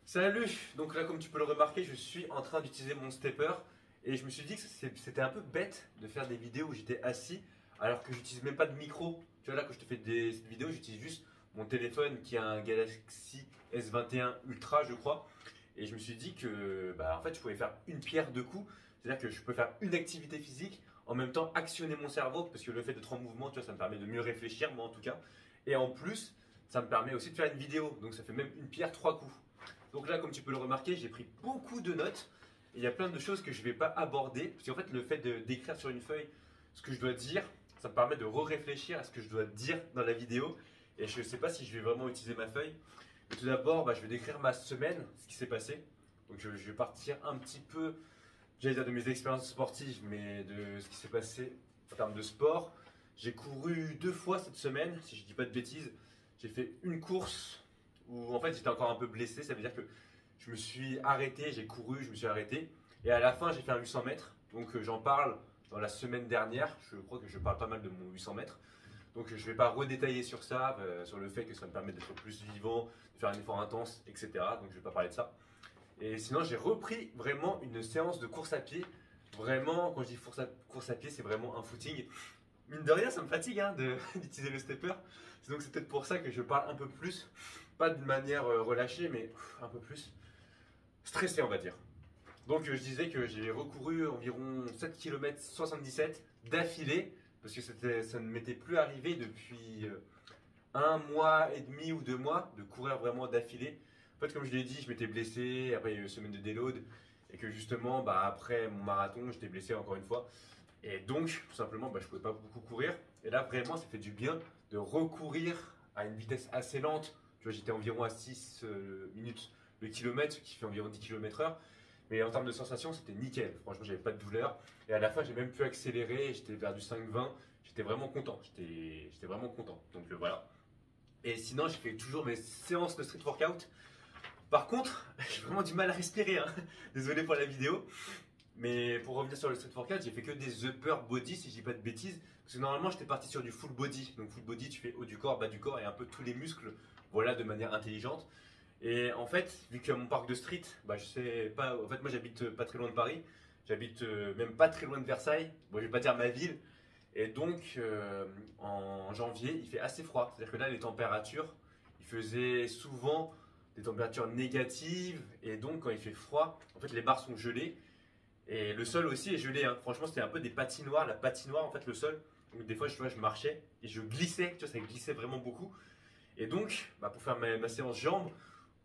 Salut! Donc là, comme tu peux le remarquer, je suis en train d'utiliser mon stepper et je me suis dit que c'était un peu bête de faire des vidéos où j'étais assis alors que j'utilise même pas de micro. Tu vois, là, quand je te fais des vidéos, j'utilise juste mon téléphone qui a un Galaxy S21 Ultra, je crois. Et je me suis dit que, en fait, je pouvais faire une pierre deux coups. C'est-à-dire que je peux faire une activité physique, en même temps actionner mon cerveau, parce que le fait d'être en mouvement, tu vois, ça me permet de mieux réfléchir, moi en tout cas. Et en plus, ça me permet aussi de faire une vidéo. Donc ça fait même une pierre trois coups. Donc là, comme tu peux le remarquer, j'ai pris beaucoup de notes. Et il y a plein de choses que je ne vais pas aborder. Parce qu'en fait, le fait d'écrire sur une feuille ce que je dois dire, ça me permet de réfléchir à ce que je dois dire dans la vidéo. Et je ne sais pas si je vais vraiment utiliser ma feuille. Mais tout d'abord, je vais décrire ma semaine, ce qui s'est passé. Donc je vais partir un petit peu, j'allais dire de mes expériences sportives, mais de ce qui s'est passé en termes de sport. J'ai couru 2 fois cette semaine, si je ne dis pas de bêtises. J'ai fait une course où en fait j'étais encore un peu blessé, ça veut dire que je me suis arrêté, j'ai couru, je me suis arrêté et à la fin j'ai fait un 800 mètres, donc j'en parle dans la semaine dernière, je crois que je parle pas mal de mon 800 mètres, donc je ne vais pas redétailler sur ça, sur le fait que ça me permet d'être plus vivant, de faire un effort intense, etc. Donc je ne vais pas parler de ça. Et sinon j'ai repris vraiment une séance de course à pied, vraiment quand je dis course à pied c'est vraiment un footing. Mine de rien, ça me fatigue d'utiliser le stepper. Donc c'est peut-être pour ça que je parle un peu plus, pas d'une manière relâchée, mais un peu plus stressé, on va dire. Donc je disais que j'ai recouru environ 7 km 77 d'affilée, parce que ça ne m'était plus arrivé depuis 1 mois et demi ou 2 mois de courir vraiment d'affilée. En fait, comme je l'ai dit, je m'étais blessé, après il y a eu une semaine de déload, et que justement, après mon marathon, j'étais blessé encore une fois. Et donc, tout simplement, je ne pouvais pas beaucoup courir. Et là, vraiment, ça fait du bien de recourir à une vitesse assez lente. Tu vois, j'étais environ à 6 minutes le kilomètre, ce qui fait environ 10 km/h. Mais en termes de sensation, c'était nickel. Franchement, j'avais pas de douleur. Et à la fin, j'ai même pu accélérer. J'étais vers du 5-20. J'étais vraiment content. J'étais vraiment content. Donc voilà. Et sinon, j'ai fait toujours mes séances de street workout. Par contre, j'ai vraiment du mal à respirer. Désolé pour la vidéo. Mais pour revenir sur le street workout, j'ai fait que des upper body si je dis pas de bêtises. Parce que normalement j'étais parti sur du full body. Donc full body, tu fais haut du corps, bas du corps et un peu tous les muscles. Voilà, de manière intelligente. Et en fait, vu qu'il y a mon parc de street, je sais pas. En fait, moi j'habite pas très loin de Paris. J'habite même pas très loin de Versailles. Bon, je vais pas dire ma ville. Et donc en janvier, il fait assez froid. C'est-à-dire que là, les températures, il faisait souvent des températures négatives. Et donc quand il fait froid, en fait les barres sont gelées. Et le sol aussi est gelé. Franchement, c'était un peu des patinoires. La patinoire, en fait, le sol. Donc, des fois, je marchais et je glissais. Tu vois, ça glissait vraiment beaucoup. Et donc, pour faire ma séance jambes,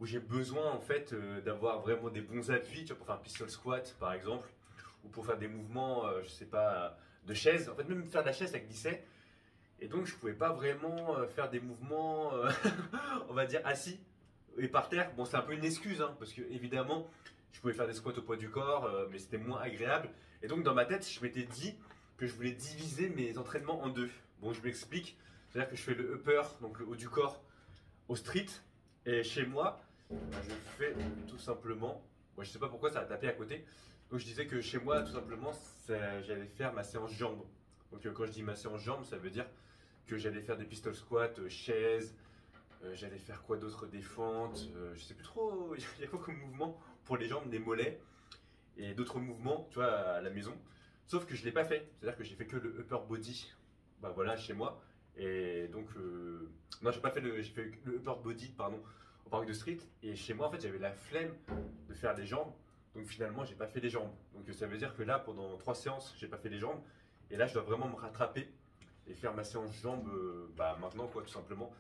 où j'ai besoin, en fait, d'avoir vraiment des bons appuis, tu vois, pour faire un pistol squat, par exemple, ou pour faire des mouvements, je sais pas, de chaise. En fait, même faire de la chaise, ça glissait. Et donc, je pouvais pas vraiment faire des mouvements, on va dire, assis et par terre. Bon, c'est un peu une excuse, parce que, évidemment, je pouvais faire des squats au poids du corps, mais c'était moins agréable. Et donc dans ma tête, je m'étais dit que je voulais diviser mes entraînements en deux. Bon, je m'explique. C'est-à-dire que je fais le upper, donc le haut du corps, au street. Et chez moi, je fais tout simplement. Bon, je sais pas pourquoi ça a tapé à côté. Donc je disais que chez moi, tout simplement, j'allais faire ma séance jambes. Donc quand je dis ma séance jambes, ça veut dire que j'allais faire des pistol squats, chaises. J'allais faire quoi d'autre? Des fentes, je sais plus trop, il y a quoi comme mouvement pour les jambes, des mollets et d'autres mouvements, tu vois, à la maison. Sauf que je ne l'ai pas fait, c'est-à-dire que j'ai fait que le upper body, voilà, chez moi. Et donc, non, j'ai fait le upper body, pardon, au parc de street. Et chez moi, en fait, j'avais la flemme de faire les jambes. Donc finalement, j'ai pas fait les jambes. Donc ça veut dire que là, pendant 3 séances, j'ai pas fait les jambes. Et là, je dois vraiment me rattraper et faire ma séance jambes, maintenant, quoi, tout simplement.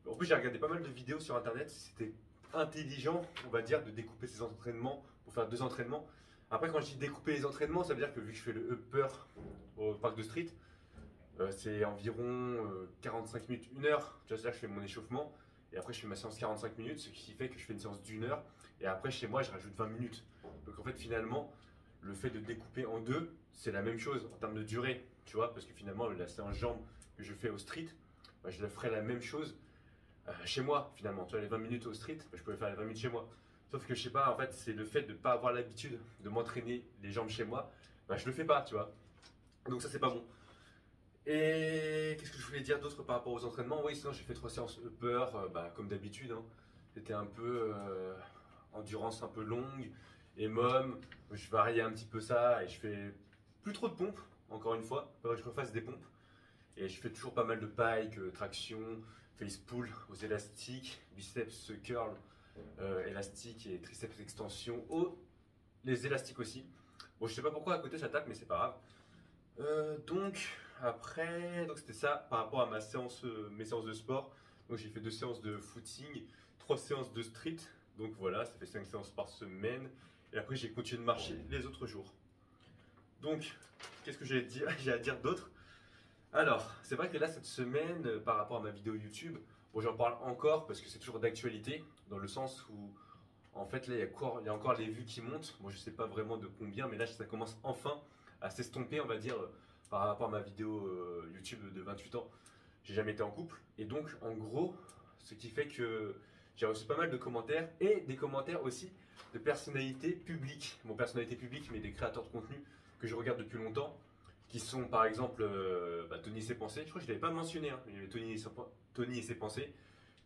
En plus, j'ai regardé pas mal de vidéos sur internet. C'était intelligent, on va dire, de découper ses entraînements pour faire 2 entraînements. Après, quand je dis découper les entraînements, ça veut dire que vu que je fais le upper au parc de street, c'est environ 45 minutes, 1 heure. Tu vois, c'est-à-dire que je fais mon échauffement et après je fais ma séance 45 minutes, ce qui fait que je fais une séance d'1 heure. Et après, chez moi, je rajoute 20 minutes. Donc en fait, finalement, le fait de découper en deux, c'est la même chose en termes de durée. Tu vois, parce que finalement, la séance jambes que je fais au street, je le ferai la même chose chez moi finalement. Tu vois, les 20 minutes au street, je pouvais faire les 20 minutes chez moi. Sauf que je sais pas, en fait, c'est le fait de ne pas avoir l'habitude de m'entraîner les jambes chez moi, je le fais pas, tu vois. Donc ça, c'est pas bon. Et qu'est-ce que je voulais dire d'autre par rapport aux entraînements? Oui, sinon j'ai fait 3 séances upper, comme d'habitude. C'était un peu en endurance un peu longue et môme. Je variais un petit peu ça et je fais plus trop de pompes, encore une fois. Il faudrait que je refasse des pompes. Et je fais toujours pas mal de pike, traction, face pull aux élastiques, biceps curl, élastique et triceps extension, les élastiques aussi. Bon, je sais pas pourquoi à côté ça tape, mais c'est pas grave. Donc après, donc c'était ça par rapport à mes séances de sport. Donc j'ai fait 2 séances de footing, 3 séances de street. Donc voilà, ça fait 5 séances par semaine. Et après j'ai continué de marcher les autres jours. Donc, qu'est-ce que j'ai à dire d'autre? Alors, c'est vrai que là cette semaine, par rapport à ma vidéo YouTube, bon j'en parle encore parce que c'est toujours d'actualité, dans le sens où en fait là il y a encore les vues qui montent. Moi je sais pas vraiment de combien, mais là ça commence enfin à s'estomper, on va dire, par rapport à ma vidéo YouTube de 28 ans. J'ai jamais été en couple. Et donc, en gros, ce qui fait que j'ai reçu pas mal de commentaires et des commentaires aussi de personnalités publiques. Bon, personnalités publiques, mais des créateurs de contenu que je regarde depuis longtemps, qui sont par exemple Tony et ses pensées. Je crois que je ne l'avais pas mentionné, hein. Il y avait Tony et ses pensées.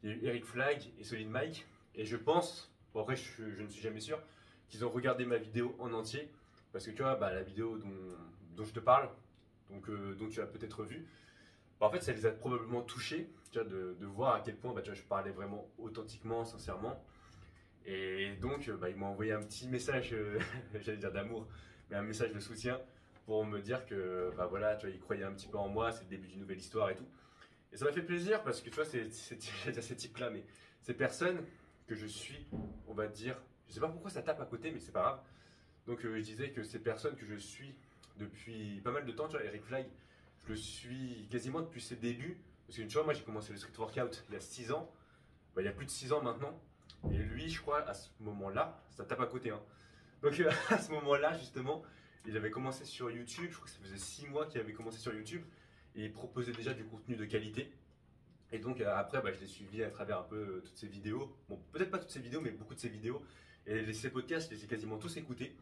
Il y a eu Eric Flag et Solid Mike. Et je pense, bon après je ne suis jamais sûr, qu'ils ont regardé ma vidéo en entier. Parce que tu vois, la vidéo dont je te parle, donc, dont tu as peut-être vu, en fait, ça les a probablement touchés, tu vois, de voir à quel point tu vois, je parlais vraiment authentiquement, sincèrement. Et donc, ils m'ont envoyé un petit message, j'allais dire d'amour, mais un message de soutien pour me dire que voilà, tu vois, ils croyaient un petit peu en moi, c'est le début d'une nouvelle histoire et tout. Et ça m'a fait plaisir parce que tu vois, j'allais dire ces types-là, mais ces personnes que je suis, on va dire, je sais pas pourquoi ça tape à côté, mais c'est pas grave. Donc, je disais que ces personnes que je suis depuis pas mal de temps, tu vois, Eric Flag, je le suis quasiment depuis ses débuts. Parce que tu vois, moi j'ai commencé le street workout il y a 6 ans. Il y a plus de 6 ans maintenant. Et lui, je crois, à ce moment-là, ça tape à côté. Hein. Donc à ce moment-là, justement, il avait commencé sur YouTube. Je crois que ça faisait 6 mois qu'il avait commencé sur YouTube. Et il proposait déjà du contenu de qualité. Et donc après, je l'ai suivi à travers un peu toutes ses vidéos. Bon, peut-être pas toutes ses vidéos, mais beaucoup de ses vidéos. Et ses podcasts, je les ai quasiment tous écoutés.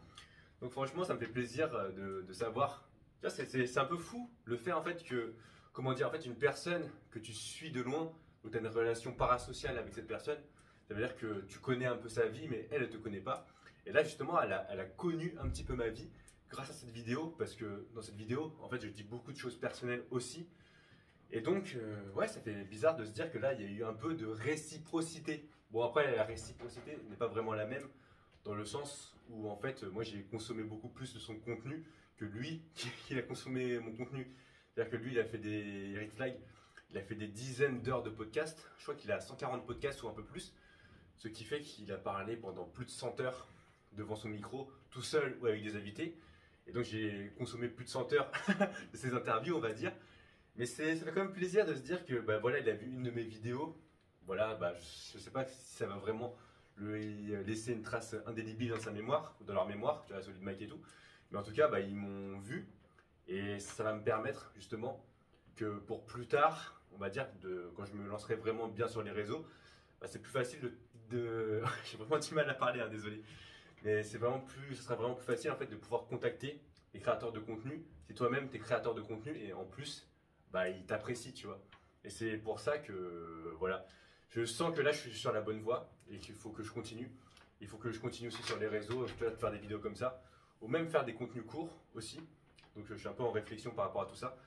Donc franchement, ça me fait plaisir de savoir. Tu vois, c'est un peu fou le fait en fait que, comment dire, en fait une personne que tu suis de loin, où tu as une relation parasociale avec cette personne, ça veut dire que tu connais un peu sa vie, mais elle ne te connaît pas. Et là justement, elle a connu un petit peu ma vie grâce à cette vidéo, parce que dans cette vidéo, en fait, je dis beaucoup de choses personnelles aussi. Et donc, ouais, ça fait bizarre de se dire que là, il y a eu un peu de réciprocité. Bon, après, la réciprocité n'est pas vraiment la même, dans le sens où, en fait, moi, j'ai consommé beaucoup plus de son contenu que lui, qui a consommé mon contenu. C'est-à-dire que lui, il a fait des Eric Flag, il a fait des dizaines d'heures de podcasts. Je crois qu'il a 140 podcasts ou un peu plus. Ce qui fait qu'il a parlé pendant plus de 100 heures devant son micro, tout seul ou avec des invités. Et donc, j'ai consommé plus de 100 heures de ses interviews, on va dire. Mais ça fait quand même plaisir de se dire que voilà, il a vu une de mes vidéos. Voilà, je ne sais pas si ça va vraiment lui laisser une trace indélébile dans sa mémoire, dans leur mémoire, tu vois, Solid Mike et tout. Mais en tout cas, ils m'ont vu et ça va me permettre justement que pour plus tard, on va dire, quand je me lancerai vraiment bien sur les réseaux, c'est plus facile de j'ai vraiment du mal à parler, hein, désolé. Mais ce sera vraiment plus facile en fait de pouvoir contacter les créateurs de contenu. Si toi-même tu es créateur de contenu et en plus, ils t'apprécient, tu vois. Et c'est pour ça que voilà, je sens que là je suis sur la bonne voie et qu'il faut que je continue. Il faut que je continue aussi sur les réseaux, je dois faire des vidéos comme ça, ou même faire des contenus courts aussi. Donc je suis un peu en réflexion par rapport à tout ça.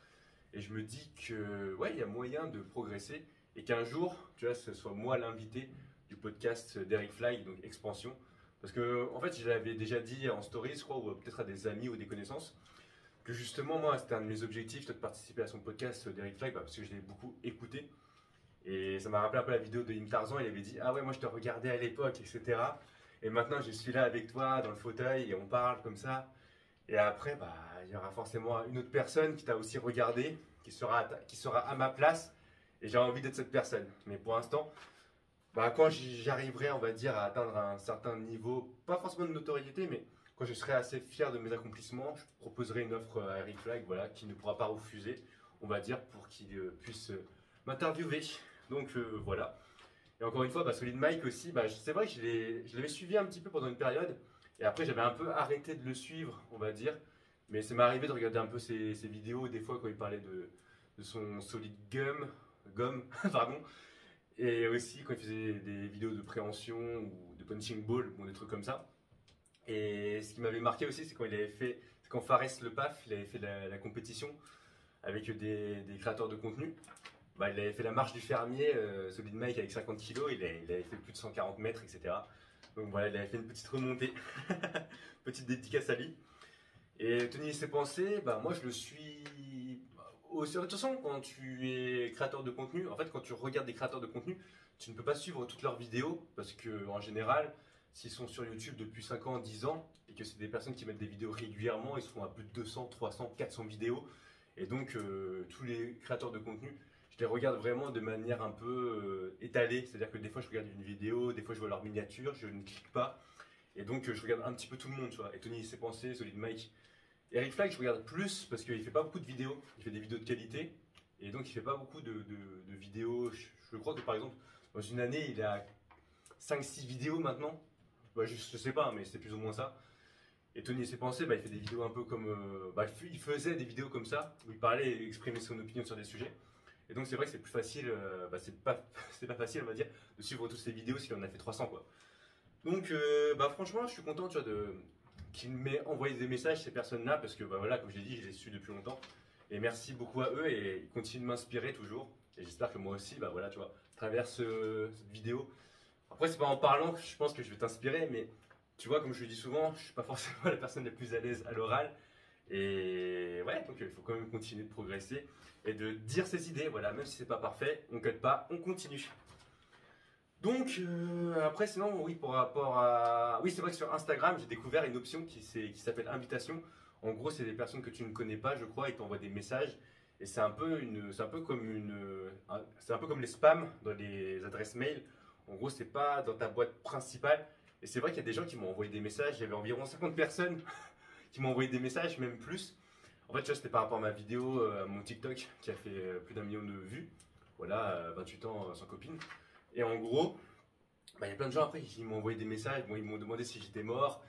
Et je me dis que ouais, il y a moyen de progresser et qu'un jour, tu vois, ce soit moi l'invité du podcast d'Eric Fly, donc Expansion. Parce que en fait, je l'avais déjà dit en stories, je crois, ou peut-être à des amis ou des connaissances, que justement, moi, c'était un de mes objectifs de participer à son podcast d'Eric Flag, parce que je l'ai beaucoup écouté. Et ça m'a rappelé un peu la vidéo de Im Tarzan, il avait dit « Ah ouais, moi je te regardais à l'époque, etc. » Et maintenant, je suis là avec toi, dans le fauteuil, et on parle comme ça. Et après, il y aura forcément une autre personne qui t'a aussi regardé, qui sera à ma place, et j'ai envie d'être cette personne. Mais pour l'instant, quand j'arriverai, on va dire, à atteindre un certain niveau, pas forcément de notoriété, mais quand je serai assez fier de mes accomplissements, je proposerai une offre à Eric Flag, voilà, qui ne pourra pas refuser, on va dire, pour qu'il puisse m'interviewer. Donc voilà. Et encore une fois, Solid Mike aussi, c'est vrai que je l'avais suivi un petit peu pendant une période, et après j'avais un peu arrêté de le suivre, on va dire. Mais ça m'est arrivé de regarder un peu ses vidéos, des fois quand il parlait de son Solid Gomme, pardon. Et aussi quand il faisait des vidéos de préhension ou de punching ball, bon, des trucs comme ça. Et ce qui m'avait marqué aussi, c'est quand Fares Le Paf, il avait fait la compétition avec des créateurs de contenu. Bah, il avait fait la marche du fermier, Solid Mike avec 50 kilos, il avait fait plus de 140 mètres, etc. Donc voilà, il avait fait une petite remontée, petite dédicace à lui. Et Tony ses pensées, bah, moi je le suis aussi. De toute façon, quand tu es créateur de contenu, en fait, quand tu regardes des créateurs de contenu, tu ne peux pas suivre toutes leurs vidéos parce que en général, s'ils sont sur YouTube depuis 5 ans, 10 ans et que c'est des personnes qui mettent des vidéos régulièrement, ils sont à plus de 200, 300, 400 vidéos. Et donc, tous les créateurs de contenu, je les regarde vraiment de manière un peu étalée. C'est-à-dire que des fois, je regarde une vidéo, des fois, je vois leur miniature, je ne clique pas. Et donc, je regarde un petit peu tout le monde, tu vois. Et Tony, ses pensées, Solid Mike. Eric Flag, je regarde plus parce qu'il fait pas beaucoup de vidéos. Il fait des vidéos de qualité. Et donc, il fait pas beaucoup de vidéos. Je crois que par exemple, dans une année, il a 5-6 vidéos maintenant. Bah, je sais pas, mais c'est plus ou moins ça. Et Tony et ses pensées, bah, il fait des vidéos un peu comme. Il faisait des vidéos comme ça, où il parlait et exprimait son opinion sur des sujets. Et donc, c'est vrai que c'est plus facile, c'est pas facile, on va dire, de suivre toutes ces vidéos s'il en a fait 300, quoi. Donc, franchement, je suis content, tu vois, qu'il m'ait envoyé des messages, ces personnes-là, parce que, bah, voilà, comme je l'ai dit, je les suis depuis longtemps. Et merci beaucoup à eux, et ils continuent de m'inspirer toujours. Et j'espère que moi aussi, bah, voilà, tu vois, à travers cette vidéo. Après, c'est pas en parlant que je pense que je vais t'inspirer, mais tu vois, comme je le dis souvent, je suis pas forcément la personne la plus à l'aise à l'oral. Et ouais, donc il faut quand même continuer de progresser et de dire ses idées. Voilà, même si c'est pas parfait, on cut pas, on continue. Donc après, sinon, oui, par rapport à. Oui, c'est vrai que sur Instagram, j'ai découvert une option qui s'appelle invitation. En gros, c'est des personnes que tu ne connais pas, je crois, ils t'envoient des messages. Et c'est un peu comme les spams dans les adresses mail. En gros, c'est pas dans ta boîte principale. Et c'est vrai qu'il y a des gens qui m'ont envoyé des messages. Il y avait environ 50 personnes qui m'ont envoyé des messages, même plus. En fait, tu vois, c'était par rapport à ma vidéo, à mon TikTok, qui a fait plus d'1 million de vues. Voilà, 28 ans sans copine. Et en gros, bah, il y a plein de gens après qui m'ont envoyé des messages. Bon, ils m'ont demandé si j'étais mort,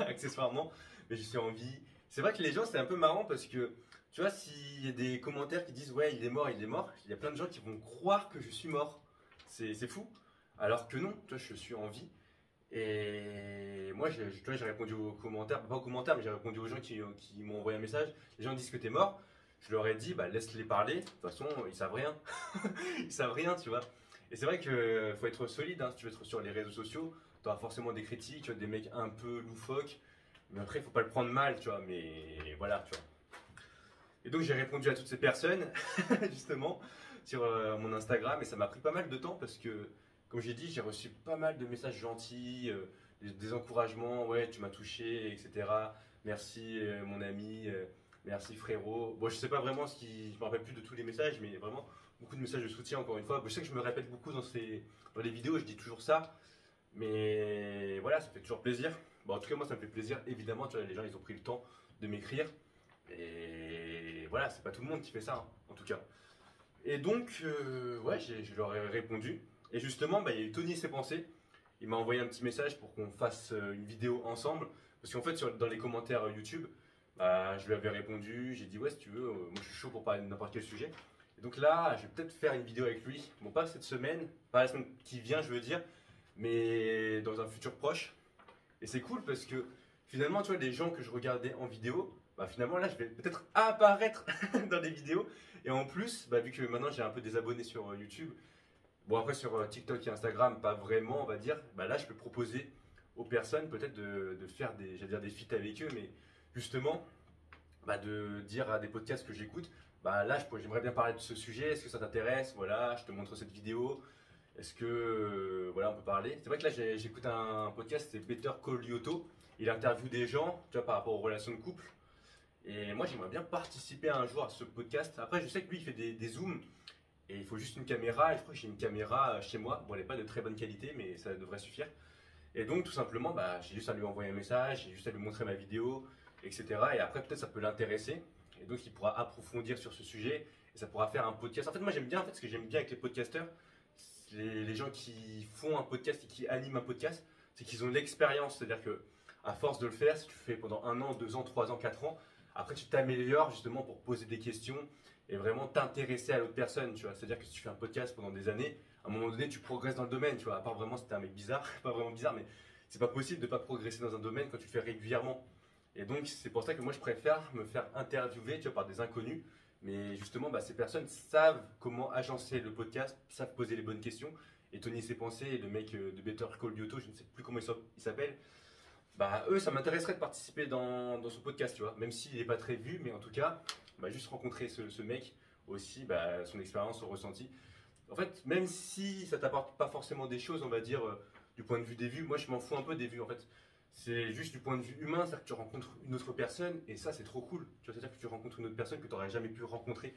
accessoirement. Mais je suis en vie. C'est vrai que les gens, c'est un peu marrant parce que, tu vois, s'il y a des commentaires qui disent ouais, il est mort, il y a plein de gens qui vont croire que je suis mort. C'est fou. Alors que non, tu vois, je suis en vie. Et moi, tu vois, j'ai répondu aux commentaires, pas aux commentaires, mais j'ai répondu aux gens qui m'ont envoyé un message. Les gens disent que t'es mort. Je leur ai dit, bah laisse-les parler. De toute façon, ils savent rien. Ils savent rien, tu vois. Et c'est vrai qu'il faut être solide, hein, si tu veux être sur les réseaux sociaux. Tu auras forcément des critiques, tu vois, des mecs un peu loufoques. Mais après, il faut pas le prendre mal, tu vois. Mais voilà, tu vois. Et donc, j'ai répondu à toutes ces personnes, justement, sur mon Instagram. Et ça m'a pris pas mal de temps parce que, comme j'ai dit, j'ai reçu pas mal de messages gentils, des encouragements. Ouais, tu m'as touché, etc. Merci, mon ami. Merci, frérot. Bon, je sais pas vraiment je me rappelle plus de tous les messages, mais vraiment beaucoup de messages de soutien, encore une fois. Je sais que je me répète beaucoup dans les vidéos, je dis toujours ça. Mais voilà, ça fait toujours plaisir. Bon, en tout cas, moi, ça me fait plaisir. Évidemment, tu vois, les gens, ils ont pris le temps de m'écrire. Et voilà, c'est pas tout le monde qui fait ça, hein, en tout cas. Et donc, ouais, je leur ai répondu. Et justement, bah, il y a eu Tony et ses pensées. Il m'a envoyé un petit message pour qu'on fasse une vidéo ensemble. Parce qu'en fait, dans les commentaires YouTube, bah, je lui avais répondu. J'ai dit, ouais, si tu veux, moi je suis chaud pour parler de n'importe quel sujet. Et donc là, je vais peut-être faire une vidéo avec lui. Bon, pas cette semaine, pas la semaine qui vient, je veux dire, mais dans un futur proche. Et c'est cool parce que finalement, tu vois, les gens que je regardais en vidéo, bah, finalement, là, je vais peut-être apparaître dans les vidéos. Et en plus, bah, vu que maintenant j'ai un peu des abonnés sur YouTube, bon, après sur TikTok et Instagram, pas vraiment, on va dire, bah, là, je peux proposer aux personnes peut-être de faire j'allais dire des feats avec eux, mais justement, bah, de dire à des podcasts que j'écoute, bah, là, j'aimerais bien parler de ce sujet, est-ce que ça t'intéresse? Voilà, je te montre cette vidéo. Est-ce que, voilà, on peut parler? C'est vrai que là, j'écoute un podcast, c'est Better Call Lyoto. Il interviewe des gens, tu vois, par rapport aux relations de couple. Et moi, j'aimerais bien participer un jour à ce podcast. Après, je sais que lui, il fait des zooms. Et il faut juste une caméra. Et je crois que j'ai une caméra chez moi. Bon, elle n'est pas de très bonne qualité, mais ça devrait suffire. Et donc, tout simplement, bah, j'ai juste à lui envoyer un message, j'ai juste à lui montrer ma vidéo, etc. Et après, peut-être ça peut l'intéresser. Et donc, il pourra approfondir sur ce sujet. Et ça pourra faire un podcast. En fait, moi, j'aime bien, en fait, ce que j'aime bien avec les podcasteurs, les gens qui font un podcast et qui animent un podcast, c'est qu'ils ont l'expérience. C'est-à-dire que à force de le faire, si tu fais pendant 1 an, 2 ans, 3 ans, 4 ans, après tu t'améliores justement pour poser des questions et vraiment t'intéresser à l'autre personne. Tu vois, c'est-à-dire que si tu fais un podcast pendant des années, à un moment donné, tu progresses dans le domaine, tu vois. À part vraiment, c'était un mec bizarre, pas vraiment bizarre, mais c'est pas possible de pas progresser dans un domaine quand tu le fais régulièrement. Et donc, c'est pour ça que moi, je préfère me faire interviewer, tu vois, par des inconnus. Mais justement, bah, ces personnes savent comment agencer le podcast, savent poser les bonnes questions. Et Tony Ses Pensées, le mec de Better Call Lyoto, je ne sais plus comment il s'appelle, bah, eux, ça m'intéresserait de participer dans ce podcast, tu vois. Même s'il n'est pas très vu, mais en tout cas, bah, juste rencontrer ce mec, aussi, bah, son expérience, son ressenti. En fait, même si ça t'apporte pas forcément des choses, on va dire, du point de vue des vues, moi je m'en fous un peu des vues en fait. C'est juste du point de vue humain, c'est-à-dire que tu rencontres une autre personne et ça c'est trop cool. Tu vois, c'est-à-dire que tu rencontres une autre personne que tu n'aurais jamais pu rencontrer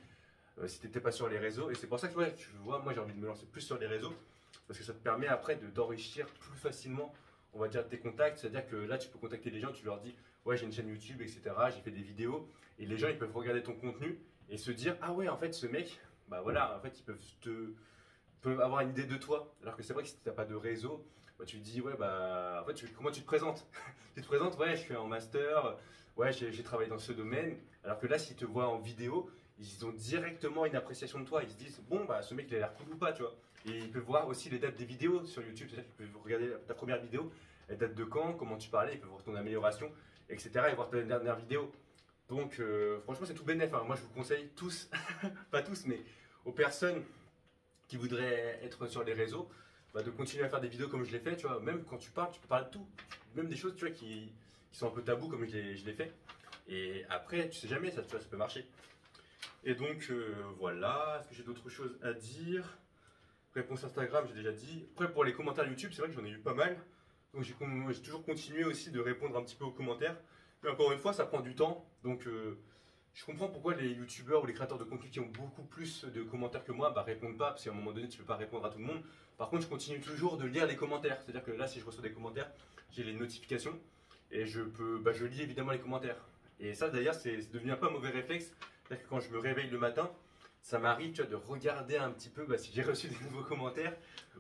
si tu n'étais pas sur les réseaux. Et c'est pour ça que ouais, tu vois, moi j'ai envie de me lancer plus sur les réseaux parce que ça te permet après d'enrichir plus facilement, on va dire, tes contacts. C'est-à-dire que là tu peux contacter les gens, tu leur dis ouais, j'ai une chaîne YouTube, etc. J'ai fait des vidéos et les gens ils peuvent regarder ton contenu et se dire ah ouais, en fait, ce mec, bah voilà, en fait, peuvent avoir une idée de toi. Alors que c'est vrai que si tu n'as pas de réseau, bah, tu te dis, ouais, bah, en fait, comment tu te présentes? Tu te présentes, ouais, je suis en master, ouais, j'ai travaillé dans ce domaine. Alors que là, s'ils te voient en vidéo, ils ont directement une appréciation de toi. Ils se disent, bon, bah, ce mec, il a l'air cool ou pas, tu vois. Et ils peuvent voir aussi les dates des vidéos sur YouTube. C'est-à-dire qu'ils peuvent regarder ta première vidéo, elle date de quand, comment tu parlais, ils peuvent voir ton amélioration, etc. Et voir ta dernière vidéo. Donc, franchement, c'est tout bénef. Hein. Moi, je vous conseille tous, pas tous, mais aux personnes qui voudraient être sur les réseaux, bah, de continuer à faire des vidéos comme je l'ai fait, tu vois. Même quand tu parles, tu peux parler de tout. Même des choses, tu vois, qui sont un peu tabous comme je l'ai fait. Et après, tu sais jamais, ça, tu vois, ça peut marcher. Et donc, voilà. Est-ce que j'ai d'autres choses à dire? Réponse Instagram, j'ai déjà dit. Après, pour les commentaires YouTube, c'est vrai que j'en ai eu pas mal. Donc, j'ai toujours continué aussi de répondre un petit peu aux commentaires. Mais encore une fois, ça prend du temps. Donc, je comprends pourquoi les youtubeurs ou les créateurs de contenu qui ont beaucoup plus de commentaires que moi bah, répondent pas, parce qu'à un moment donné, tu ne peux pas répondre à tout le monde. Par contre, je continue toujours de lire les commentaires. C'est-à-dire que là, si je reçois des commentaires, j'ai les notifications et je lis évidemment les commentaires. Et ça, d'ailleurs, c'est devenu un peu un mauvais réflexe. C'est-à-dire que quand je me réveille le matin, ça m'arrive de regarder un petit peu bah, si j'ai reçu des nouveaux commentaires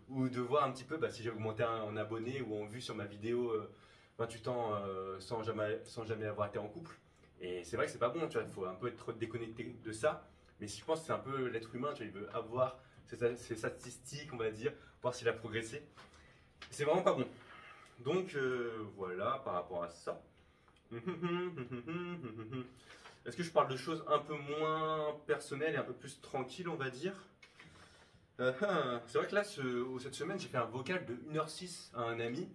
ou de voir un petit peu bah, si j'ai augmenté en abonnés ou en vues sur ma vidéo 28 ans sans jamais avoir été en couple. Et c'est vrai que c'est pas bon, tu vois, il faut un peu être déconnecté de ça. Mais je pense que c'est un peu l'être humain, tu vois, il veut avoir ses statistiques, on va dire, voir s'il a progressé. C'est vraiment pas bon. Donc voilà par rapport à ça. Est-ce que je parle de choses un peu moins personnelles et un peu plus tranquilles, on va dire? C'est vrai que là, cette semaine, j'ai fait un vocal de 1h06 à un ami.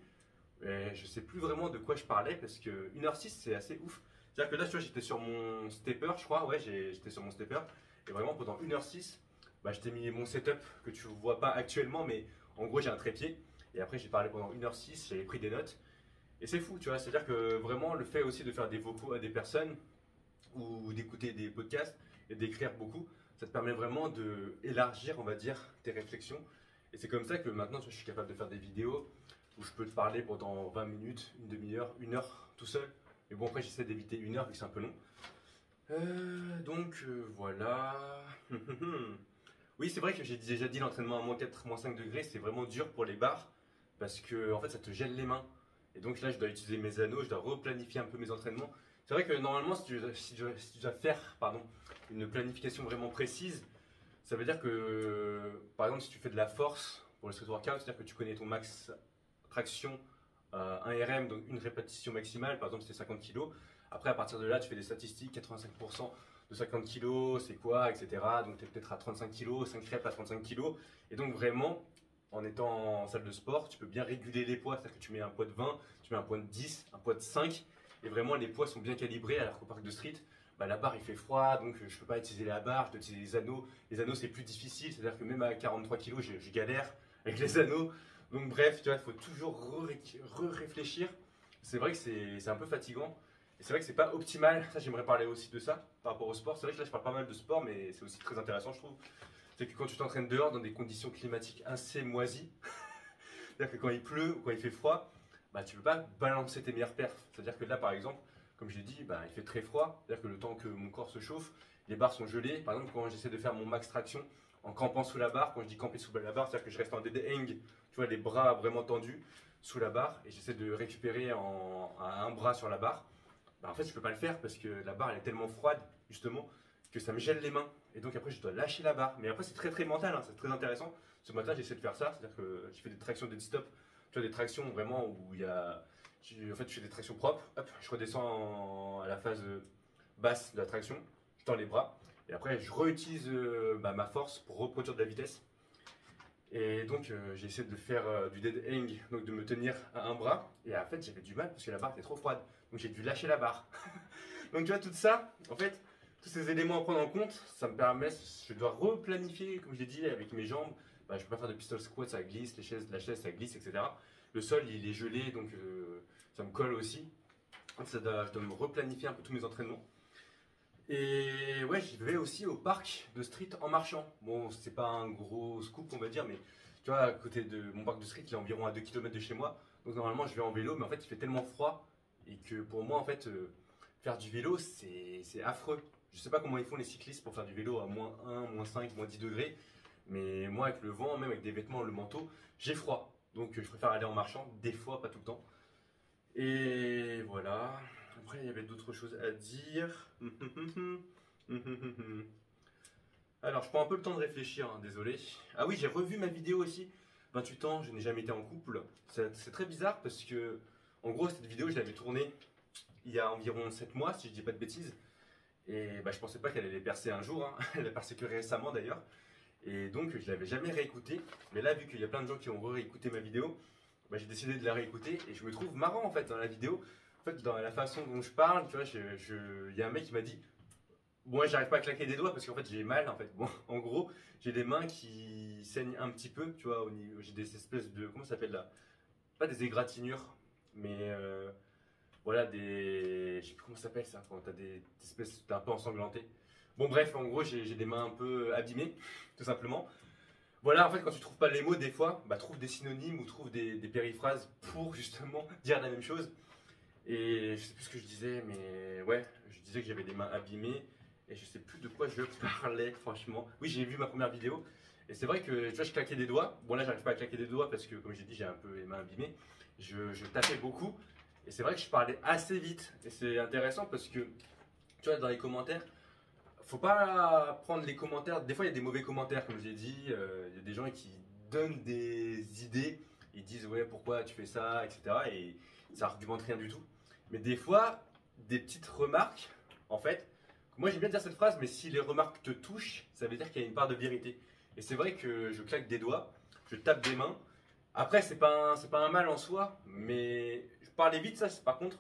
Et je sais plus vraiment de quoi je parlais parce que 1h06 c'est assez ouf. C'est-à-dire que là, tu vois, j'étais sur mon stepper, je crois. Ouais, j'étais sur mon stepper. Et vraiment, pendant 1h06, bah, je t'ai mis mon setup que tu ne vois pas actuellement, mais en gros, j'ai un trépied. Et après, j'ai parlé pendant 1h06, j'avais pris des notes. Et c'est fou, tu vois. C'est-à-dire que vraiment, le fait aussi de faire des vocaux à des personnes ou d'écouter des podcasts et d'écrire beaucoup, ça te permet vraiment d'élargir, on va dire, tes réflexions. Et c'est comme ça que maintenant, tu vois, je suis capable de faire des vidéos où je peux te parler pendant 20 minutes, une demi-heure, 1 heure tout seul. Mais bon, après, j'essaie d'éviter 1 heure vu que c'est un peu long. Donc, voilà. Oui, c'est vrai que j'ai déjà dit l'entraînement à -4, -5 degrés, c'est vraiment dur pour les barres parce que en fait, ça te gèle les mains. Et donc là, je dois utiliser mes anneaux, je dois replanifier un peu mes entraînements. C'est vrai que normalement, si tu dois faire une planification vraiment précise, ça veut dire que, par exemple, si tu fais de la force pour le street workout, c'est-à-dire que tu connais ton max traction 1 RM, donc une répétition maximale, par exemple c'était 50 kg. Après à partir de là tu fais des statistiques, 85% de 50 kg c'est quoi, etc. Donc tu es peut-être à 35 kg, 5 reps à 35 kg. Et donc vraiment, en étant en salle de sport, tu peux bien réguler les poids, c'est-à-dire que tu mets un poids de 20, tu mets un poids de 10, un poids de 5, et vraiment les poids sont bien calibrés, alors qu'au parc de street, bah, la barre il fait froid, donc je ne peux pas utiliser la barre, je dois utiliser les anneaux. Les anneaux c'est plus difficile, c'est-à-dire que même à 43 kg, je galère avec les anneaux. Donc bref, tu vois, il faut toujours réfléchir. C'est vrai que c'est un peu fatigant. Et c'est vrai que c'est pas optimal. Ça, j'aimerais parler aussi de ça par rapport au sport. C'est vrai que là, je parle pas mal de sport, mais c'est aussi très intéressant, je trouve. C'est que quand tu t'entraînes dehors dans des conditions climatiques assez moisies, c'est-à-dire que quand il pleut ou quand il fait froid, bah, tu peux pas balancer tes meilleures perfs. C'est-à-dire que là, par exemple, comme je l'ai dit, bah, il fait très froid. C'est-à-dire que le temps que mon corps se chauffe, les barres sont gelées. Par exemple, quand j'essaie de faire mon max traction en campant sous la barre, quand je dis camper sous la barre, c'est-à-dire que je reste en dead hang, tu vois, les bras vraiment tendus sous la barre, et j'essaie de récupérer à un bras sur la barre. Bah, en fait, je peux pas le faire parce que la barre elle est tellement froide, justement, que ça me gèle les mains. Et donc après, je dois lâcher la barre. Mais après, c'est très très mental, hein, c'est très intéressant. Ce matin, j'ai essayé de faire ça, c'est-à-dire que j'ai fait des tractions dead stop, tu vois, des tractions vraiment où il y a. En fait, je fais des tractions propres, hop, je redescends à la phase basse de la traction, je tends les bras, et après, je réutilise ma force pour reproduire de la vitesse. Et donc, j'ai essayé de faire du dead hang, donc de me tenir à un bras, et en fait, j'avais du mal parce que la barre était trop froide, donc j'ai dû lâcher la barre. Donc, tu vois, tout ça, en fait, tous ces éléments à prendre en compte, ça me permet, je dois replanifier, comme je l'ai dit, avec mes jambes. Bah, je peux pas faire de pistol squat, ça glisse, la chaise ça glisse, etc. Le sol il est gelé, donc ça me colle aussi. Donc, je dois me replanifier un peu tous mes entraînements. Et ouais, j'y vais aussi au parc de street en marchant. Bon, c'est pas un gros scoop, on va dire, mais tu vois, à côté de mon parc de street, il est environ à 2 km de chez moi. Donc normalement, je vais en vélo, mais en fait, il fait tellement froid et que pour moi, en fait, faire du vélo, c'est affreux. Je sais pas comment ils font les cyclistes pour faire du vélo à moins 1, moins 5, moins 10 degrés. Mais moi, avec le vent, même avec des vêtements, le manteau, j'ai froid. Donc je préfère aller en marchant, des fois, pas tout le temps. Et voilà. Après, il y avait d'autres choses à dire. Alors, je prends un peu le temps de réfléchir, hein, désolé. Ah oui, j'ai revu ma vidéo aussi. 28 ans, je n'ai jamais été en couple. C'est très bizarre parce que, en gros, cette vidéo, je l'avais tournée il y a environ 7 mois, si je dis pas de bêtises. Et bah, je pensais pas qu'elle allait percer un jour. Hein. Elle a percé que récemment d'ailleurs. Et donc, je l'avais jamais réécoutée. Mais là, vu qu'il y a plein de gens qui ont réécouté ma vidéo, bah, j'ai décidé de la réécouter. Et je me trouve marrant en fait dans la vidéo. En fait, dans la façon dont je parle, tu vois, il y a un mec qui m'a dit bon, ouais, j'arrive pas à claquer des doigts parce qu'en fait j'ai mal en fait. Bon, en gros, j'ai des mains qui saignent un petit peu, tu vois, au niveau, j'ai des espèces de comment ça s'appelle là? Pas des égratignures, mais voilà des, je sais plus comment ça s'appelle ça quand t'as des espèces, t'es un peu ensanglanté. Bon bref, en gros j'ai des mains un peu abîmées, tout simplement. Voilà, en fait quand tu trouves pas les mots des fois, bah trouve des synonymes ou trouve des périphrases pour justement dire la même chose. Et je sais plus ce que je disais, mais ouais, je disais que j'avais des mains abîmées et je sais plus de quoi je parlais, franchement. Oui, j'ai vu ma première vidéo et c'est vrai que tu vois, je claquais des doigts. Bon, là, j'arrive pas à claquer des doigts parce que, comme j'ai dit, j'ai un peu les mains abîmées. Je tapais beaucoup et c'est vrai que je parlais assez vite. Et c'est intéressant parce que, tu vois, dans les commentaires, faut pas prendre les commentaires. Des fois, il y a des mauvais commentaires, comme j'ai dit. Il y a des gens qui donnent des idées. Ils disent, ouais, pourquoi tu fais ça, etc. Et ça argumente rien du tout. Mais des fois, des petites remarques, en fait, moi j'aime bien dire cette phrase, mais si les remarques te touchent, ça veut dire qu'il y a une part de vérité. Et c'est vrai que je claque des doigts, je tape des mains. Après, c'est pas un mal en soi, mais je parlais vite, ça, par contre.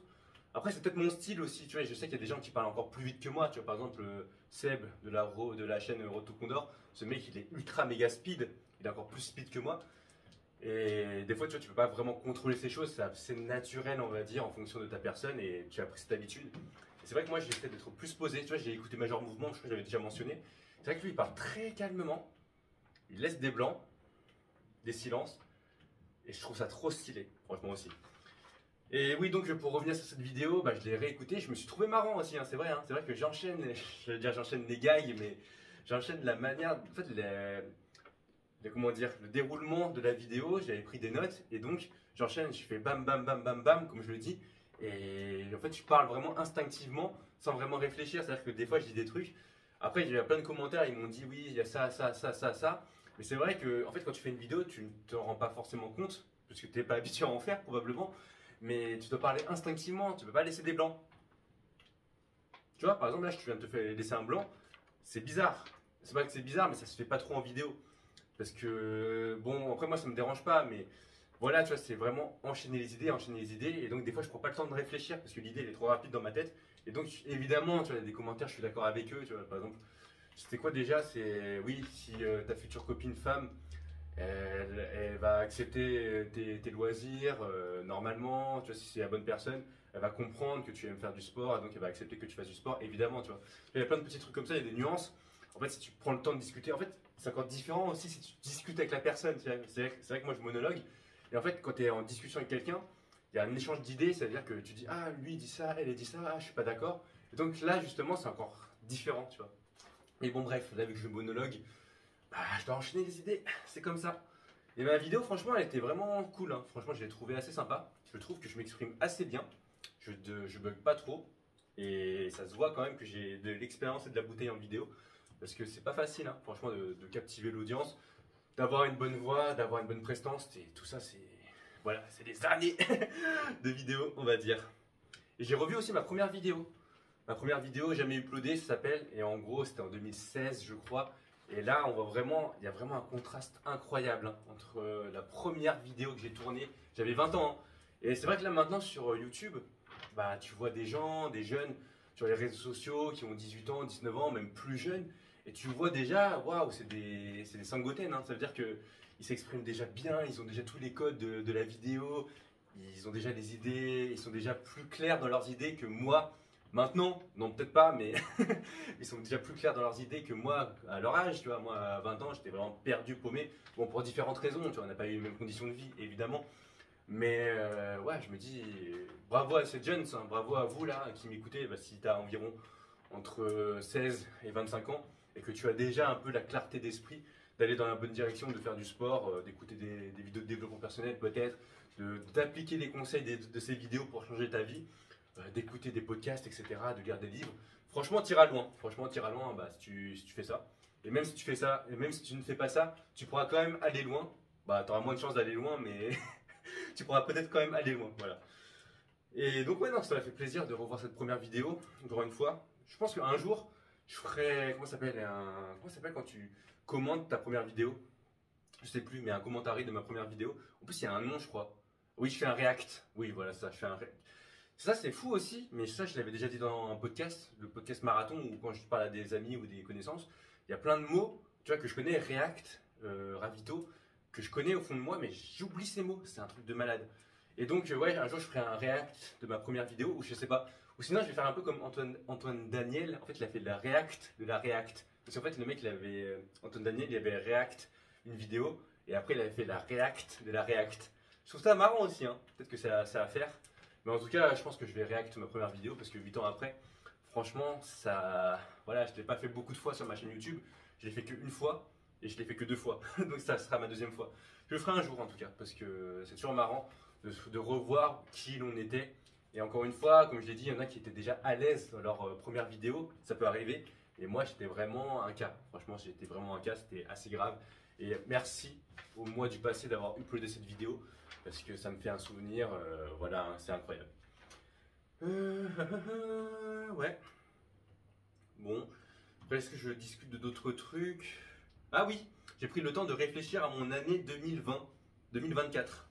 Après, c'est peut-être mon style aussi, tu vois. Je sais qu'il y a des gens qui parlent encore plus vite que moi. Tu vois, par exemple, Seb de la chaîne Road to Condor, ce mec, il est ultra méga speed. Il est encore plus speed que moi. Et des fois, tu vois, tu peux pas vraiment contrôler ces choses, c'est naturel, on va dire, en fonction de ta personne et tu as pris cette habitude. Et c'est vrai que moi, j'essaie d'être plus posé. Tu vois, j'ai écouté Major Mouvement, je crois que j'avais déjà mentionné. C'est vrai que lui, il parle très calmement, il laisse des blancs, des silences, et je trouve ça trop stylé, franchement aussi. Et oui, donc pour revenir sur cette vidéo, bah, je l'ai réécoutée, je me suis trouvé marrant aussi, hein, c'est vrai. Hein, c'est vrai que j'enchaîne, je veux dire, j'enchaîne les gags, mais j'enchaîne la manière, en fait, comment dire, le déroulement de la vidéo, j'avais pris des notes et donc j'enchaîne, je fais bam bam bam bam bam comme je le dis et en fait je parle vraiment instinctivement sans vraiment réfléchir, c'est-à-dire que des fois je dis des trucs, après il y a plein de commentaires, ils m'ont dit oui il y a ça, ça, ça, ça, ça, mais c'est vrai que en fait quand tu fais une vidéo tu ne te rends pas forcément compte parce que tu n'es pas habitué à en faire probablement, mais tu dois parler instinctivement, tu ne peux pas laisser des blancs. Tu vois par exemple là je viens de te faire laisser un blanc, c'est bizarre, c'est pas que c'est bizarre mais ça se fait pas trop en vidéo. Parce que, bon, après moi ça me dérange pas, mais voilà, tu vois, c'est vraiment enchaîner les idées, enchaîner les idées. Et donc des fois je prends pas le temps de réfléchir parce que l'idée elle est trop rapide dans ma tête. Et donc évidemment, tu vois, il y a des commentaires, je suis d'accord avec eux, tu vois, par exemple. C'était quoi déjà? C'est, oui, si ta future copine femme, elle va accepter tes loisirs, normalement, tu vois, si c'est la bonne personne, elle va comprendre que tu aimes faire du sport, et donc elle va accepter que tu fasses du sport, évidemment, tu vois. Il y a plein de petits trucs comme ça, il y a des nuances. En fait, si tu prends le temps de discuter, en fait, c'est encore différent aussi si tu discutes avec la personne. C'est vrai que moi je monologue. Et en fait, quand tu es en discussion avec quelqu'un, il y a un échange d'idées, c'est-à-dire que tu dis ah, lui il dit ça, elle dit ça, ah, je suis pas d'accord. Et donc là, justement, c'est encore différent, tu vois. Mais bon, bref, là, vu que je monologue, bah, je dois enchaîner les idées, c'est comme ça. Et ma vidéo, franchement, elle était vraiment cool. Hein. Franchement, je l'ai trouvée assez sympa. Je trouve que je m'exprime assez bien. Je bug pas trop. Et ça se voit quand même que j'ai de l'expérience et de la bouteille en vidéo. Parce que c'est pas facile, hein, franchement, de captiver l'audience. d'avoir une bonne voix, d'avoir une bonne prestance, tout ça, c'est voilà, c'est des années de vidéos, on va dire. Et j'ai revu aussi ma première vidéo. Ma première vidéo jamais uploadée, ça s'appelle, et en gros, c'était en 2016, je crois. Et là, on voit vraiment, il y a vraiment un contraste incroyable hein, entre la première vidéo que j'ai tournée. J'avais 20 ans. Hein. Et c'est vrai que là, maintenant, sur YouTube, bah, tu vois des gens, des jeunes sur les réseaux sociaux qui ont 18 ans, 19 ans, même plus jeunes. Et tu vois déjà, waouh, c'est des Sangoten. Hein. Ça veut dire qu'ils s'expriment déjà bien, ils ont déjà tous les codes de la vidéo, ils ont déjà des idées, ils sont déjà plus clairs dans leurs idées que moi. Maintenant, non peut-être pas, mais ils sont déjà plus clairs dans leurs idées que moi à leur âge, tu vois. Moi à 20 ans, j'étais vraiment perdu, paumé. Bon, pour différentes raisons, tu vois, on n'a pas eu les mêmes conditions de vie, évidemment. Mais ouais, je me dis, bravo à ces jeunes, hein, bravo à vous là qui m'écoutez, bah, si tu as environ entre 16 et 25 ans et que tu as déjà un peu la clarté d'esprit d'aller dans la bonne direction, de faire du sport, d'écouter des vidéos de développement personnel peut-être, d'appliquer les conseils de ces vidéos pour changer ta vie, d'écouter des podcasts, etc., de lire des livres. Franchement, t'iras loin. Franchement, t'iras loin bah, si tu fais ça. Et même si tu fais ça, et même si tu ne fais pas ça, tu pourras quand même aller loin. Bah, tu auras moins de chances d'aller loin, mais tu pourras peut-être quand même aller loin. Voilà. Et donc, ouais, non, ça m'a fait plaisir de revoir cette première vidéo, encore une fois. Je pense qu'un jour, je ferai. Comment ça s'appelle quand tu commentes ta première vidéo? Je sais plus, mais un commentaire de ma première vidéo. En plus, il y a un nom, je crois. Oui, je fais un react. Oui, voilà, ça, je fais un react. Ça, c'est fou aussi, mais ça, je l'avais déjà dit dans un podcast, le podcast Marathon, où quand je parle à des amis ou des connaissances, il y a plein de mots, tu vois, que je connais, react, ravito, que je connais au fond de moi, mais j'oublie ces mots, c'est un truc de malade. Et donc, ouais, un jour, je ferai un react de ma première vidéo, ou je sais pas, ou sinon, je vais faire un peu comme Antoine Daniel, en fait, il a fait de la react. Parce qu'en fait, le mec, Antoine Daniel, il avait react une vidéo, et après, il avait fait la react de la react. Je trouve ça marrant aussi, hein. Peut-être que ça va faire. Mais en tout cas, je pense que je vais react ma première vidéo parce que 8 ans après, franchement, ça. Voilà, je ne l'ai pas fait beaucoup de fois sur ma chaîne YouTube. Je l'ai fait qu'une fois et je l'ai fait que 2 fois. Donc ça sera ma deuxième fois. Je le ferai un jour en tout cas parce que c'est toujours marrant de revoir qui l'on était. Et encore une fois, comme je l'ai dit, il y en a qui étaient déjà à l'aise dans leur première vidéo. Ça peut arriver. Et moi, j'étais vraiment un cas. Franchement, j'étais vraiment un cas. C'était assez grave. Et merci au mois du passé d'avoir uploadé cette vidéo parce que ça me fait un souvenir, voilà, hein, c'est incroyable. Ouais. Bon, après, est-ce que je discute de d'autres trucs? Ah oui, j'ai pris le temps de réfléchir à mon année 2024.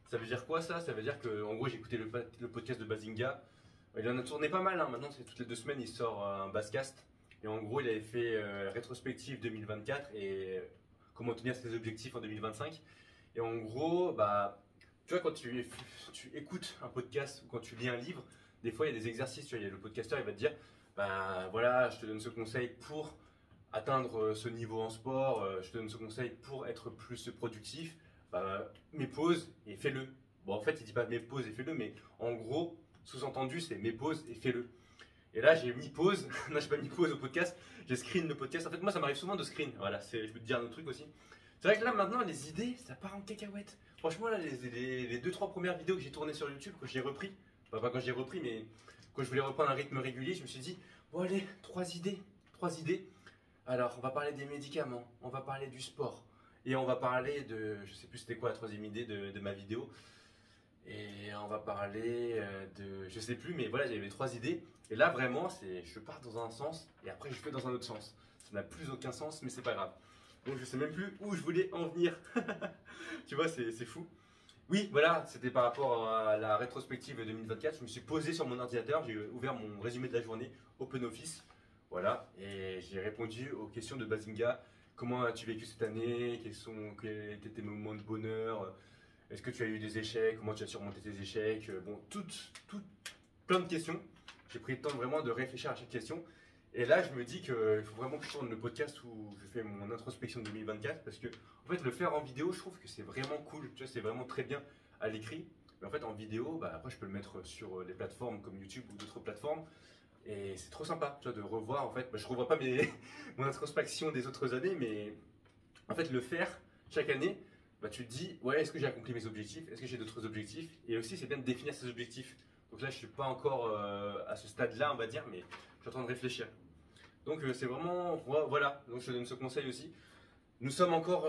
Ça veut dire quoi ça? Ça veut dire que, en gros, j'ai écouté le podcast de Bazinga. Il en a tourné pas mal, hein. Maintenant, c'est toutes les 2 semaines, il sort un Basscast. Et en gros, il avait fait rétrospective 2024 et comment tenir ses objectifs en 2025. Et en gros, bah, tu vois, quand tu écoutes un podcast ou quand tu lis un livre, des fois il y a des exercices. Tu vois, il y a le podcasteur, il va te dire, bah voilà, je te donne ce conseil pour atteindre ce niveau en sport, je te donne ce conseil pour être plus productif. Bah, mets pause et fais-le. Bon, en fait, il dit pas mets pause et fais-le, mais en gros, sous-entendu, c'est mets pause et fais-le. Et là, j'ai mis pause. Non, j'ai pas mis pause au podcast. J'ai screen le podcast. En fait, moi, ça m'arrive souvent de screen. Voilà, je peux te dire un autre truc aussi. C'est vrai que là, maintenant, les idées, ça part en cacahuète. Franchement, là, les 2-3 premières vidéos que j'ai tournées sur YouTube, que j'ai repris, enfin, pas quand j'ai repris, mais quand je voulais reprendre un rythme régulier, je me suis dit, bon, allez, 3 idées. 3 idées. Alors, on va parler des médicaments, on va parler du sport, et on va parler de, je sais plus c'était quoi la troisième idée de ma vidéo, et on va parler de, je sais plus, mais voilà, j'avais 3 idées, et là vraiment, je pars dans un sens, et après je fais dans un autre sens. Ça n'a plus aucun sens, mais c'est pas grave. Donc je sais même plus où je voulais en venir. Tu vois, c'est fou. Oui, voilà, c'était par rapport à la rétrospective 2024. Je me suis posé sur mon ordinateur, j'ai ouvert mon résumé de la journée, OpenOffice. Voilà, et j'ai répondu aux questions de Bazinga. Comment as-tu vécu cette année? Quels étaient tes moments de bonheur? Est-ce que tu as eu des échecs? Comment tu as surmonté tes échecs? Bon, plein de questions. J'ai pris le temps vraiment de réfléchir à chaque question. Et là, je me dis qu'il faut vraiment que je tourne le podcast où je fais mon introspection 2024 parce que, en fait, le faire en vidéo, je trouve que c'est vraiment cool. Tu vois, c'est vraiment très bien à l'écrit. Mais en fait, en vidéo, bah, après, je peux le mettre sur des plateformes comme YouTube ou d'autres plateformes. Et c'est trop sympa, tu vois, de revoir. En fait, bah, je revois pas mon introspection des autres années, mais en fait, le faire chaque année, bah, tu te dis, ouais, est-ce que j'ai accompli mes objectifs? Est-ce que j'ai d'autres objectifs? Et aussi, c'est bien de définir ses objectifs. Donc là, je suis pas encore à ce stade-là, on va dire, mais je suis en train de réfléchir. Donc c'est vraiment, voilà, donc je te donne ce conseil aussi. Nous sommes encore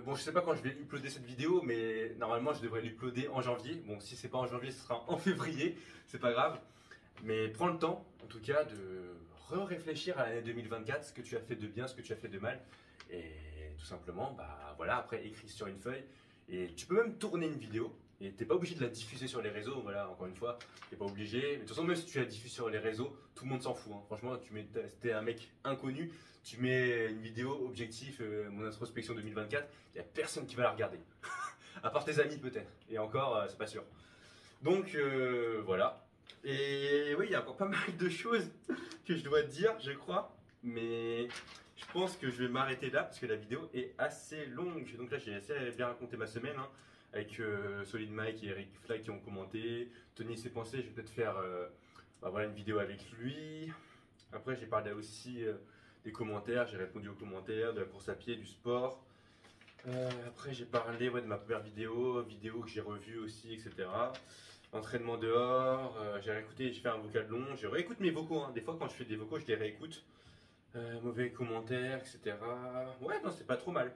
Bon, je sais pas quand je vais uploader cette vidéo, mais normalement je devrais l'uploader en janvier. Bon, si c'est pas en janvier, ce sera en février, c'est pas grave. Mais prends le temps, en tout cas, de réfléchir à l'année 2024, ce que tu as fait de bien, ce que tu as fait de mal. Et tout simplement, bah voilà, après écris sur une feuille. Et tu peux même tourner une vidéo. Et t'es pas obligé de la diffuser sur les réseaux, voilà, encore une fois, t'es pas obligé. Mais de toute façon, même si tu la diffuses sur les réseaux, tout le monde s'en fout, hein. Franchement, t'es un mec inconnu, tu mets une vidéo objectif, mon introspection 2024, il y a personne qui va la regarder. À part tes amis peut-être. Et encore, c'est pas sûr. Donc voilà. Et oui, il y a encore pas mal de choses que je dois te dire, je crois. Mais je pense que je vais m'arrêter là parce que la vidéo est assez longue. Donc là, j'ai assez bien raconté ma semaine, hein, avec Solid Mike et Eric Flag qui ont commenté. Tony s'est pensé, je vais peut-être faire bah voilà, une vidéo avec lui. Après, j'ai parlé aussi des commentaires, j'ai répondu aux commentaires, de la course à pied, du sport. Après, j'ai parlé de ma première vidéo que j'ai revue aussi, etc. Entraînement dehors, j'ai réécouté, j'ai fait un vocal long, je réécoute mes vocaux, hein. Des fois quand je fais des vocaux, je les réécoute. Mauvais commentaires, etc. Ouais, non, c'est pas trop mal.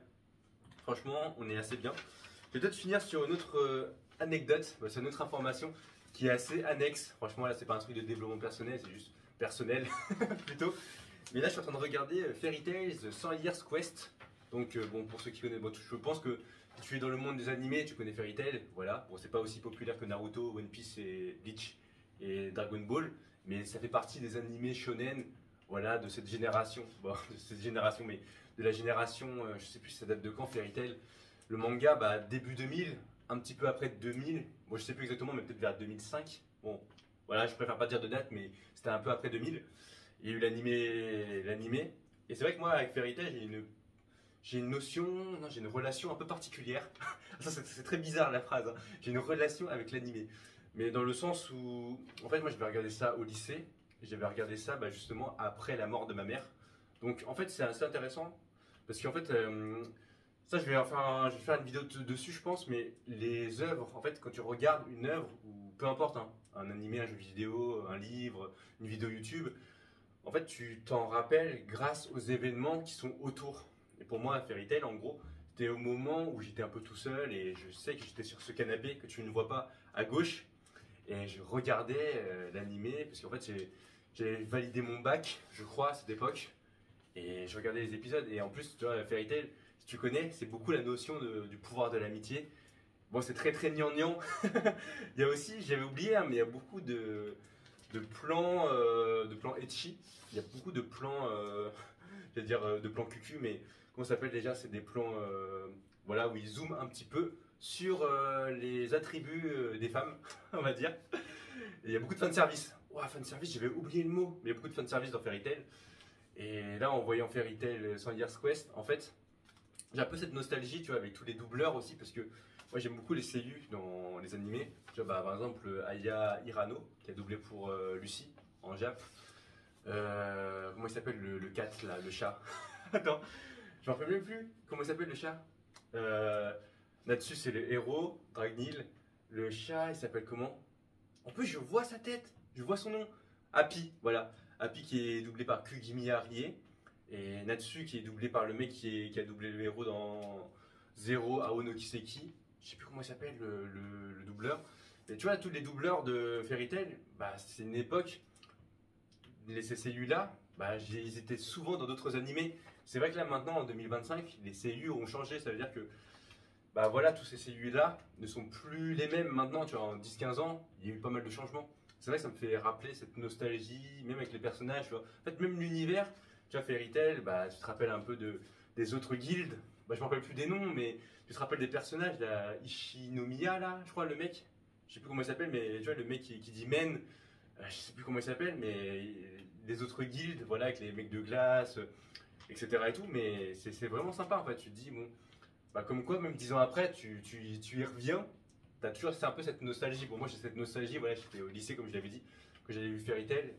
Franchement, on est assez bien. Je vais peut-être finir sur une autre anecdote, c'est une autre information qui est assez annexe. Franchement, là, c'est pas un truc de développement personnel, c'est juste personnel plutôt. Mais là, je suis en train de regarder Fairy Tail The 100 Years Quest. Donc, bon, pour ceux qui connaissent, bon, je pense que si tu es dans le monde des animés, tu connais Fairy Tail. Voilà, bon, c'est pas aussi populaire que Naruto, One Piece et Bleach et Dragon Ball, mais ça fait partie des animés shonen, voilà, de cette génération. Bon, de cette génération, mais de la génération, je sais plus si ça date de quand, Fairy Tail. Le manga, bah, début 2000, un petit peu après 2000. Bon, je sais plus exactement, mais peut-être vers 2005. Bon, voilà, je préfère pas dire de date, mais c'était un peu après 2000. Il y a eu l'animé. Et c'est vrai que moi, avec Fairy Tail, j'ai une notion, non, j'ai une relation un peu particulière. Ça, c'est très bizarre la phrase, hein. J'ai une relation avec l'animé. Mais dans le sens où, en fait, moi, je vais regarder ça au lycée. J'avais regardé ça bah, justement après la mort de ma mère. Donc, en fait, c'est assez intéressant. Parce qu'en fait, ça, je vais faire une vidéo dessus, je pense. Mais les œuvres, en fait, quand tu regardes une œuvre, ou peu importe, hein, un animé, un jeu vidéo, un livre, une vidéo YouTube, en fait, tu t'en rappelles grâce aux événements qui sont autour. Et pour moi, Fairy Tail, en gros, c'était au moment où j'étais un peu tout seul et je sais que j'étais sur ce canapé que tu ne vois pas à gauche et je regardais l'animé parce qu'en fait, j'ai validé mon bac, je crois, à cette époque et je regardais les épisodes. Et en plus, tu vois, Fairy Tail, si tu connais, c'est beaucoup la notion du pouvoir de l'amitié. Bon, c'est très très gnangnan. Il y a aussi, j'avais oublié, hein, mais il y a beaucoup de plans etchi. Il y a beaucoup de plans, je vais dire de plans cucu, mais comment ça s'appelle déjà? C'est des plans voilà, où ils zooment un petit peu sur les attributs des femmes, on va dire. Et il y a beaucoup de fanservice. Ouah, fanservice, j'avais oublié le mot, mais il y a beaucoup de fanservice dans Fairy Tail. Et là, en voyant Fairy Tail 100 Years Quest, en fait, j'ai un peu cette nostalgie, tu vois, avec tous les doubleurs aussi, parce que moi j'aime beaucoup les seiyuu dans les animés. Tu vois, bah, par exemple, Aya Hirano, qui a doublé pour Lucie en Jap. Comment il s'appelle le cat là, le chat? Attends, je m'en rappelle même plus. Comment il s'appelle le chat? Natsu, c'est le héros, Dragneel. Le chat, il s'appelle comment? En plus, je vois sa tête, je vois son nom. Happy, voilà. Happy qui est doublé par Kugimiya Rie. Et Natsu qui est doublé par le mec qui a doublé le héros dans Zero Aono Kiseki. Je sais plus comment il s'appelle le doubleur. Mais tu vois, tous les doubleurs de Fairy Tail, bah, c'est une époque, les CCU là, bah, ils étaient souvent dans d'autres animés. C'est vrai que là maintenant, en 2025, les CU ont changé. Ça veut dire que bah, voilà, tous ces CU là ne sont plus les mêmes maintenant. Tu vois, en 10-15 ans, il y a eu pas mal de changements. C'est vrai que ça me fait rappeler cette nostalgie, même avec les personnages. Tu vois. En fait, même l'univers. Tu vois, Fairy Tail, bah, tu te rappelles un peu des autres guildes. Bah, je me rappelle plus des noms, mais tu te rappelles des personnages. La Ishinomiya, là, je crois, le mec. Je sais plus comment il s'appelle, mais tu vois, le mec qui dit Men, je sais plus comment il s'appelle, mais les autres guildes, voilà, avec les mecs de glace, etc. et tout. Mais c'est vraiment sympa, en fait. Tu te dis, bon, bah, comme quoi, même 10 ans après, tu y reviens. T'as toujours, c'est un peu cette nostalgie. Pour moi, j'ai cette nostalgie. Voilà, j'étais au lycée, comme je l'avais dit, que j'avais vu Fairy Tail.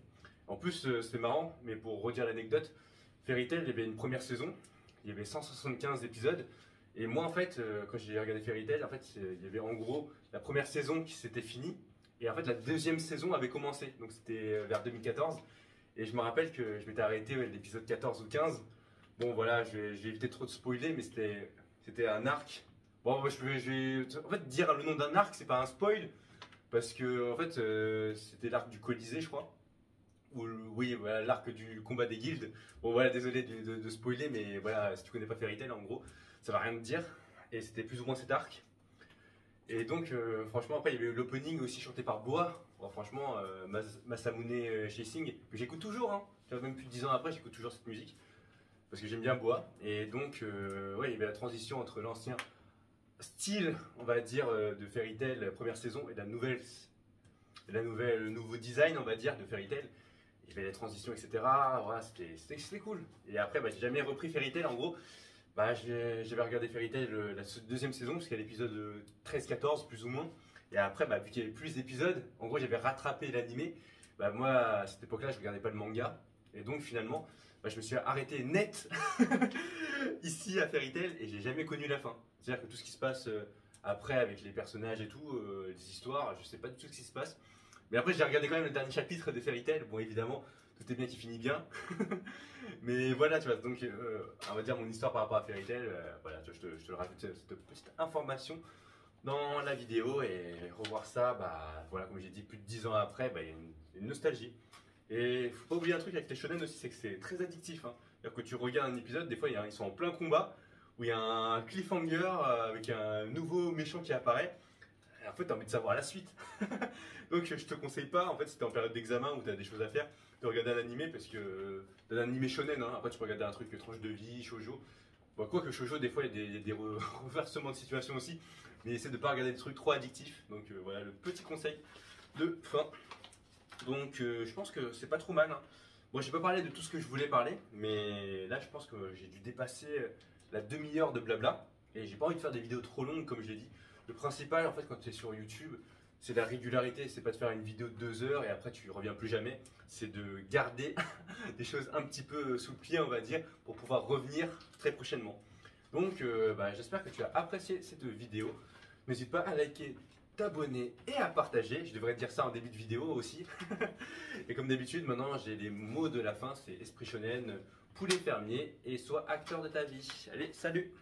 En plus, c'est marrant, mais pour redire l'anecdote, Fairy Tail, il y avait une première saison, il y avait 175 épisodes. Et moi, en fait, quand j'ai regardé Fairy Tail, en fait, il y avait en gros la première saison qui s'était finie. Et en fait, la deuxième saison avait commencé. Donc, c'était vers 2014. Et je me rappelle que je m'étais arrêté à l'épisode 14 ou 15. Bon voilà, j'ai évité trop de spoiler, mais c'était un arc. Bon, moi, en fait, dire le nom d'un arc, c'est pas un spoil, parce que en fait, c'était l'arc du Colisée, je crois. Oui, voilà, l'arc du combat des guildes. Bon voilà, désolé de spoiler, mais voilà, si tu connais pas Fairy Tail, en gros, ça va rien te dire. Et c'était plus ou moins cet arc. Et donc, franchement, après, il y avait eu l'opening aussi chanté par Boa. Bon, franchement, Masamune Chasing, que j'écoute toujours, hein. Tu vois, même plus de 10 ans après, j'écoute toujours cette musique. Parce que j'aime bien Boa. Et donc, ouais, il y avait la transition entre l'ancien style, on va dire, de Fairy Tail, première saison, et le nouveau design, on va dire, de Fairy Tail. Il y avait les transitions, etc. Voilà, c'était cool. Et après, bah, j'ai jamais repris Fairy Tail, en gros. Bah, j'avais regardé Fairy Tail la deuxième saison, parce qu'il y a l'épisode 13-14, plus ou moins. Et après, bah, vu qu'il y avait plus d'épisodes, en gros, j'avais rattrapé l'animé. Bah, moi, à cette époque-là, je regardais pas le manga. Et donc, finalement, bah, je me suis arrêté net ici à Fairy Tail et j'ai jamais connu la fin. C'est-à-dire que tout ce qui se passe après avec les personnages et tout, les histoires, je sais pas du tout ce qui se passe. Mais après, j'ai regardé quand même le dernier chapitre de Fairy Tail. Bon, évidemment, tout est bien qui finit bien. Mais voilà, tu vois, donc on va dire mon histoire par rapport à Fairy Tail, voilà, tu vois, je te le rajoute cette petite information dans la vidéo et revoir ça, bah voilà, comme j'ai dit, plus de 10 ans après, bah, il y a une nostalgie. Et faut pas oublier un truc avec les shonen aussi, c'est que c'est très addictif, hein. C'est-à-dire que tu regardes un épisode, des fois ils sont en plein combat, où il y a un cliffhanger avec un nouveau méchant qui apparaît. Et en fait, tu as envie de savoir la suite. Donc, je te conseille pas, en fait, si tu es en période d'examen ou tu as des choses à faire, de regarder un animé parce que. Un animé shonen, hein. Après, tu peux regarder un truc tranche de vie, shoujo. Bon, quoi que shoujo, des fois, il y a des reversements de situation aussi. Mais essaie de pas regarder des trucs trop addictifs. Donc, voilà le petit conseil de fin. Donc, je pense que c'est pas trop mal, hein. Bon, j'ai pas parlé de tout ce que je voulais parler, mais là, je pense que j'ai dû dépasser la demi-heure de blabla. Et j'ai pas envie de faire des vidéos trop longues, comme je l'ai dit. Le principal, en fait, quand tu es sur YouTube, c'est la régularité. C'est pas de faire une vidéo de 2 heures et après tu reviens plus jamais. C'est de garder des choses un petit peu sous le pied, on va dire, pour pouvoir revenir très prochainement. Donc, bah, j'espère que tu as apprécié cette vidéo. N'hésite pas à liker, t'abonner et à partager. Je devrais te dire ça en début de vidéo aussi. Et comme d'habitude, maintenant, j'ai les mots de la fin. C'est esprit shonen, poulet fermier et sois acteur de ta vie. Allez, salut!